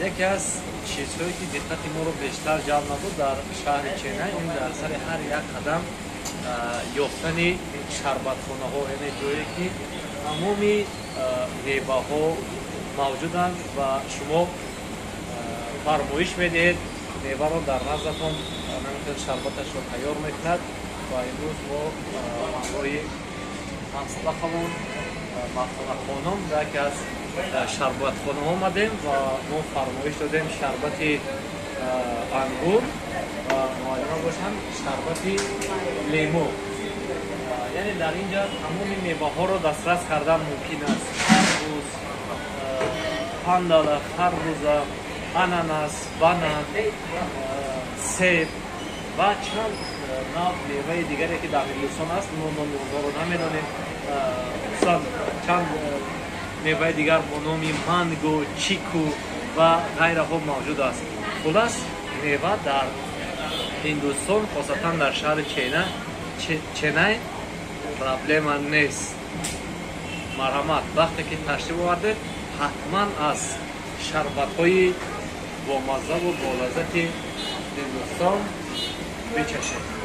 یکی از چیزهایی که دقت ما رو بیشتر جلب نبود در شهر چنای این در سر هر یک قدم یافتن شربتخانه ها، این جایی که تمامی میوه ها موجودند و شما فرمایش میدهید میوه رو در نزدتان نمیتون شربتش رو تیار میکند و امروز ما همراه همسطح خمون مفتونک خانم در یکی از شربت خانه آمدیم و ما فرمایش دادیم شربت انگور و معلومه باشن شربت لیمو. یعنی در اینجا تمام میوه ها رو دسترس کردن ممکن است. خربوز، پاندالا، خربوزه، اناناس، بانان، سیب و چند نوع میوه دیگری که در هندوستان است ما اونها رو نمیدانیم. چند میوه دیگر با نام مانگو، چیکو و غیره ها موجود است. خلاص میوه در هندوستان خاصتا در شهر چنای پرابلم نیست. مرحمت وقتی که تشریف آورده حتما از شربت های با مزه و با لذت هندوستان بچشید.